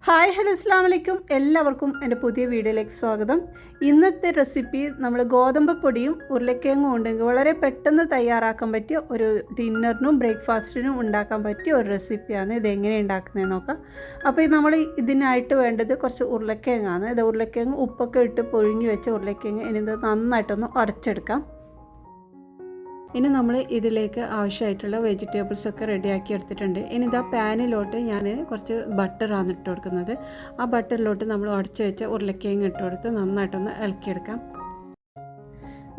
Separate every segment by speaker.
Speaker 1: Hi hello അസ്സലാമു അലൈക്കും എല്ലാവർക്കും എൻ്റെ പുതിയ വീഡിയോയിലേക്ക് സ്വാഗതം. ഇന്നത്തെ റെസിപ്പി നമ്മൾ ഗോതമ്പ് പൊടിയും ഉരുളക്കിഴങ്ങും ഉണ്ടെങ്കിൽ വളരെ പെട്ടെന്ന് തയ്യാറാക്കാൻ പറ്റിയ ഒരു ഡിന്നറിനും ബ്രേക്ക്ഫാസ്റ്റിനും ഉണ്ടാക്കാൻ പറ്റിയ ഒരു റെസിപ്പിയാണ്. ഇതെങ്ങനെ ഉണ്ടാക്കുന്നതെന്ന് നോക്കാം. അപ്പോൾ നമ്മൾ ഇതിനായിട്ട് വേണ്ടത് കുറച്ച് ഉരുളക്കിഴങ്ങാണ്. ഇത് ഉരുളക്കിഴങ്ങ് ഉപ്പൊക്കെ ഇട്ട് പുഴുങ്ങി വെച്ച ഉരുളക്കിഴങ്ങ് ഇനി ഇത് നന്നായിട്ടൊന്ന് ഉടച്ചെടുക്കാം. ഇനി നമ്മൾ ഇതിലേക്ക് ആവശ്യമായിട്ടുള്ള വെജിറ്റബിൾസൊക്കെ റെഡിയാക്കി എടുത്തിട്ടുണ്ട്. ഇനി ഇതാ പാനിലോട്ട് ഞാൻ കുറച്ച് ബട്ടറാണ് ഇട്ട് കൊടുക്കുന്നത്. ആ ബട്ടറിലോട്ട് നമ്മൾ ഉടച്ച് വെച്ച ഉരുളക്കിഴങ്ങ് ഇട്ട് കൊടുത്ത് നന്നായിട്ടൊന്ന് ഇളക്കിയെടുക്കാം.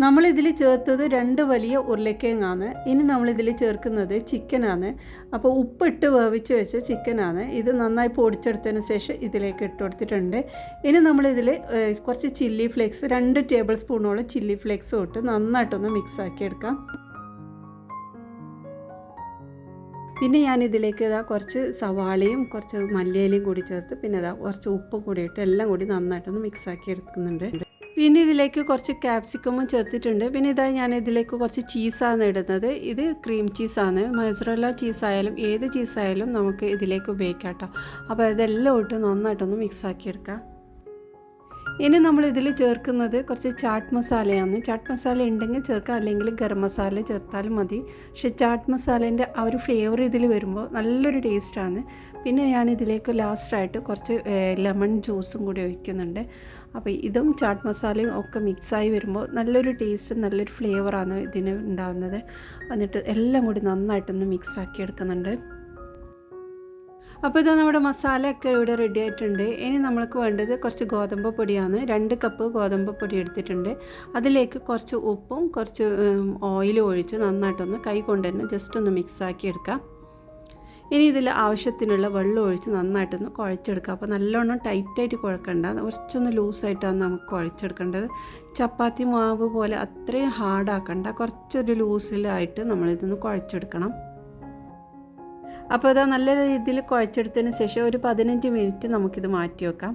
Speaker 1: നമ്മളിതിൽ ചേർത്തത് 2 വലിയ ഉരുളക്കിഴങ്ങാണ്. ഇനി നമ്മളിതിൽ ചേർക്കുന്നത് ചിക്കനാണ്. അപ്പോൾ ഉപ്പിട്ട് വേവിച്ച് വെച്ച ചിക്കനാണ്. ഇത് നന്നായി പൊടിച്ചെടുത്തതിന് ശേഷം ഇതിലേക്ക് ഇട്ട് കൊടുത്തിട്ടുണ്ട്. ഇനി നമ്മളിതിൽ കുറച്ച് ചില്ലി ഫ്ലേക്സ് 2 ടേബിൾ സ്പൂണോളം ചില്ലി ഫ്ലേക്സും ഇട്ട് നന്നായിട്ടൊന്ന് മിക്സാക്കി എടുക്കാം. പിന്നെ ഞാനിതിലേക്ക് കുറച്ച് സവാളയും കുറച്ച് മല്ലിയിലയും കൂടി ചേർത്ത് പിന്നെ കുറച്ച് ഉപ്പ് കൂടി ഇട്ട് എല്ലാം കൂടി നന്നായിട്ടൊന്ന് മിക്സാക്കി എടുക്കുന്നുണ്ട്. പിന്നെ ഇതിലേക്ക് കുറച്ച് ക്യാപ്സിക്കമും ചേർത്തിട്ടുണ്ട്. പിന്നെ ഞാൻ ഇതിലേക്ക് കുറച്ച് ചീസാണ് ഇടുന്നത്. ഇത് ക്രീം ചീസാണ്. മൊസറല്ല ചീസായാലും ഏത് ചീസായാലും നമുക്ക് ഇതിലേക്ക് ഉപയോഗിക്കാം കേട്ടോ. അപ്പോൾ ഇതെല്ലാം ഇട്ട് നന്നായിട്ടൊന്ന് മിക്സാക്കി എടുക്കാം. ഇനി നമ്മളിതിൽ ചേർക്കുന്നത് കുറച്ച് ചാട്ട് മസാലയാണ്. ചാട്ട് മസാല ഉണ്ടെങ്കിൽ ചേർക്കാം, അല്ലെങ്കിൽ ഗരം മസാല ചേർത്താലും മതി. പക്ഷേ ചാട്ട് മസാലേൻ്റെ ആ ഒരു ഫ്ലേവർ ഇതിൽ വരുമ്പോൾ നല്ലൊരു ടേസ്റ്റാണ്. പിന്നെ ഞാനിതിലേക്ക് ലാസ്റ്റായിട്ട് കുറച്ച് ലെമൺ ജ്യൂസും കൂടി ഒഴിക്കുന്നുണ്ട്. അപ്പോൾ ഇതും ചാട്ട് മസാലയും ഒക്കെ മിക്സായി വരുമ്പോൾ നല്ലൊരു ടേസ്റ്റും നല്ലൊരു ഫ്ലേവറാണ് ഇതിന് ഉണ്ടാകുന്നത്. എന്നിട്ട് എല്ലാം കൂടി നന്നായിട്ടൊന്ന് മിക്സാക്കി എടുക്കുന്നുണ്ട്. അപ്പോൾ നമ്മുടെ മസാലയൊക്കെ ഇവിടെ റെഡി ആയിട്ടുണ്ട്. ഇനി നമ്മൾക്ക് വേണ്ടത് കുറച്ച് ഗോതമ്പ് പൊടിയാണ്. 2 കപ്പ് ഗോതമ്പ് പൊടി എടുത്തിട്ടുണ്ട്. അതിലേക്ക് കുറച്ച് ഉപ്പും കുറച്ച് ഓയിലും ഒഴിച്ച് നന്നായിട്ടൊന്ന് കൈ കൊണ്ട് തന്നെ ജസ്റ്റ് ഒന്ന് മിക്സാക്കി എടുക്കാം. ഇനി ഇതിൽ ആവശ്യത്തിനുള്ള വെള്ളം ഒഴിച്ച് നന്നായിട്ടൊന്ന് കുഴച്ചെടുക്കുക. അപ്പോൾ നല്ലോണം ടൈറ്റായിട്ട് കുഴക്കണ്ട, കുറച്ചൊന്ന് ലൂസായിട്ടാണ് നമുക്ക് കുഴച്ചെടുക്കേണ്ടത്. ചപ്പാത്തി മാവ് പോലെ അത്രയും ഹാർഡാക്കണ്ട, കുറച്ചൊരു ലൂസിലായിട്ട് നമ്മളിതൊന്ന് കുഴച്ചെടുക്കണം. അപ്പോൾ നല്ല രീതിയിൽ കുഴച്ചെടുത്തതിന് ശേഷം ഒരു 15 മിനിറ്റ് നമുക്കിത് മാറ്റി വെക്കാം.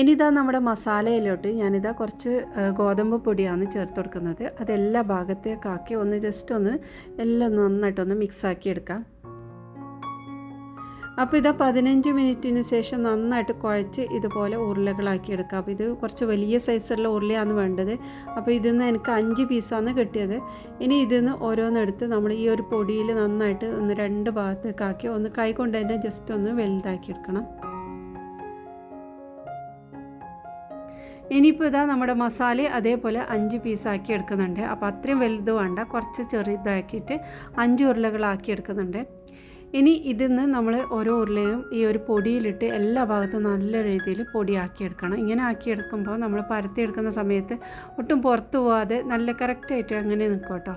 Speaker 1: ഇനി നമ്മുടെ മസാലയിലോട്ട് ഞാനിതാ കുറച്ച് ഗോതമ്പ് പൊടിയാണ് ചേർത്ത് കൊടുക്കുന്നത്. അതെല്ലാ ഭാഗത്തേക്കാക്കി ഒന്ന് ജസ്റ്റ് ഒന്ന് എല്ലാം നന്നായിട്ടൊന്ന് മിക്സാക്കി എടുക്കാം. അപ്പോൾ 15 മിനിറ്റിന് ശേഷം നന്നായിട്ട് കുഴച്ച് ഇതുപോലെ ഉരുളകളാക്കി എടുക്കാം. അപ്പോൾ ഇത് കുറച്ച് വലിയ സൈസുള്ള ഉരുളയാണ് വേണ്ടത്. അപ്പോൾ ഇതിൽ നിന്ന് എനിക്ക് 5 പീസാണ് കിട്ടിയത്. ഇനി ഇതിൽ നിന്ന് ഓരോന്നെടുത്ത് നമ്മൾ ഈ ഒരു പൊടിയിൽ നന്നായിട്ട് ഒന്ന് 2 ഭാഗത്തേക്കാക്കി ഒന്ന് കൈ കൊണ്ട് തന്നെ ജസ്റ്റ് ഒന്ന് വലുതാക്കി എടുക്കണം. ഇനിയിപ്പോൾ നമ്മുടെ മസാല അതേപോലെ 5 പീസാക്കി എടുക്കുന്നുണ്ട്. അപ്പോൾ അത്രയും വലുത് വേണ്ട, കുറച്ച് ചെറുതാക്കിയിട്ട് 5 ഉരുളകളാക്കി എടുക്കുന്നുണ്ട്. ഇനി ഇതിൽ നിന്ന് നമ്മൾ ഓരോ ഉരുളയും ഈ ഒരു പൊടിയിലിട്ട് എല്ലാ ഭാഗത്തും നല്ല രീതിയിൽ പൊടിയാക്കിയെടുക്കണം. ഇങ്ങനെ ആക്കിയെടുക്കുമ്പോൾ നമ്മൾ പരത്തിയെടുക്കുന്ന സമയത്ത് ഒട്ടും പുറത്തു പോകാതെ നല്ല കറക്റ്റായിട്ട് അങ്ങനെ നിൽക്കും കേട്ടോ.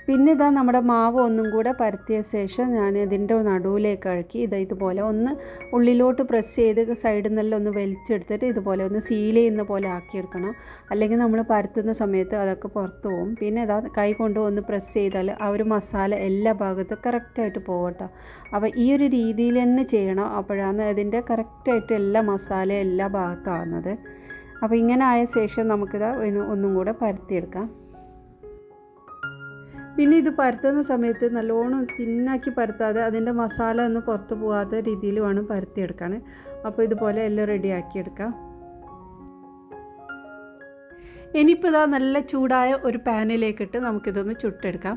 Speaker 1: പിന്നെ നമ്മുടെ മാവ് ഒന്നും കൂടെ പരത്തിയ ശേഷം ഞാൻ ഇതിൻ്റെ നടുവിലേക്ക് അഴക്കി ഇതുപോലെ ഒന്ന് ഉള്ളിലോട്ട് പ്രസ് ചെയ്ത് സൈഡിൽ നിന്നെല്ലാം ഒന്ന് വലിച്ചെടുത്തിട്ട് ഇതുപോലെ ഒന്ന് സീൽ ചെയ്യുന്ന പോലെ ആക്കിയെടുക്കണം. അല്ലെങ്കിൽ നമ്മൾ പരത്തുന്ന സമയത്ത് അതൊക്കെ പുറത്ത് പോകും. പിന്നെ കൈ കൊണ്ട് ഒന്ന് പ്രസ് ചെയ്താൽ ആ ഒരു മസാല എല്ലാ ഭാഗത്തും കറക്റ്റായിട്ട് പോകട്ടോ. അപ്പോൾ ഈ ഒരു രീതിയിൽ തന്നെ ചെയ്യണം. അപ്പോഴാണ് അതിൻ്റെ കറക്റ്റായിട്ട് എല്ലാ മസാല എല്ലാ ഭാഗത്തും ആകുന്നത്. അപ്പോൾ ഇങ്ങനെ ആയ ശേഷം നമുക്കിത് ഒന്നും കൂടെ പരത്തിയെടുക്കാം. പിന്നെ ഇത് പരത്തുന്ന സമയത്ത് നല്ലോണം തിന്നാക്കി പരത്താതെ അതിൻ്റെ മസാല ഒന്നും പുറത്ത് പോകാത്ത രീതിയിൽ വേണം പരത്തിയെടുക്കാൻ. അപ്പോൾ ഇതുപോലെ എല്ലാം റെഡിയാക്കിയെടുക്കാം. ഇനിയിപ്പോൾ നല്ല ചൂടായ ഒരു പാനിലേക്കിട്ട് നമുക്കിതൊന്ന് ചുട്ടെടുക്കാം.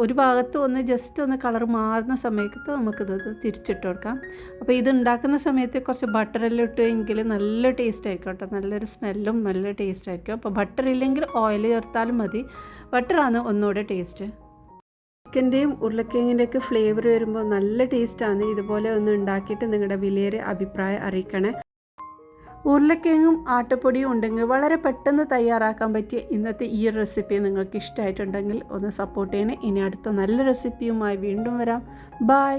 Speaker 1: ഒരു ഭാഗത്ത് ഒന്ന് ജസ്റ്റ് ഒന്ന് കളർ മാറുന്ന സമയത്ത് നമുക്കിതൊന്ന് തിരിച്ചിട്ട് കൊടുക്കാം. അപ്പോൾ ഇത് ഉണ്ടാക്കുന്ന സമയത്ത് കുറച്ച് ബട്ടറെല്ലാം ഇട്ടെങ്കിൽ നല്ല ടേസ്റ്റ് ആയിരിക്കും കേട്ടോ. നല്ലൊരു സ്മെല്ലും നല്ല ടേസ്റ്റ് ആയിരിക്കും. അപ്പോൾ ബട്ടർ ഇല്ലെങ്കിൽ ഓയിൽ ചേർത്താലും മതി. ബട്ടറാണ് ഒന്നുകൂടെ ടേസ്റ്റ്. ചിക്കൻ്റെയും ഉരുളക്കിഴങ്ങിൻ്റെയൊക്കെ ഫ്ലേവർ വരുമ്പോൾ നല്ല ടേസ്റ്റാണ്. ഇതുപോലെ ഒന്ന് ഉണ്ടാക്കിയിട്ട് നിങ്ങളുടെ വിലയേറിയ അഭിപ്രായം അറിയിക്കണേ. ഉരുളക്കിഴങ്ങും ആട്ടപ്പൊടിയും ഉണ്ടെങ്കിൽ വളരെ പെട്ടെന്ന് തയ്യാറാക്കാൻ പറ്റിയ ഇന്നത്തെ ഈ റെസിപ്പി നിങ്ങൾക്ക് ഇഷ്ടമായിട്ടുണ്ടെങ്കിൽ ഒന്ന് സപ്പോർട്ട് ചെയ്യണേ. ഇനി അടുത്ത നല്ല റെസിപ്പിയുമായി വീണ്ടും വരാം. ബൈ.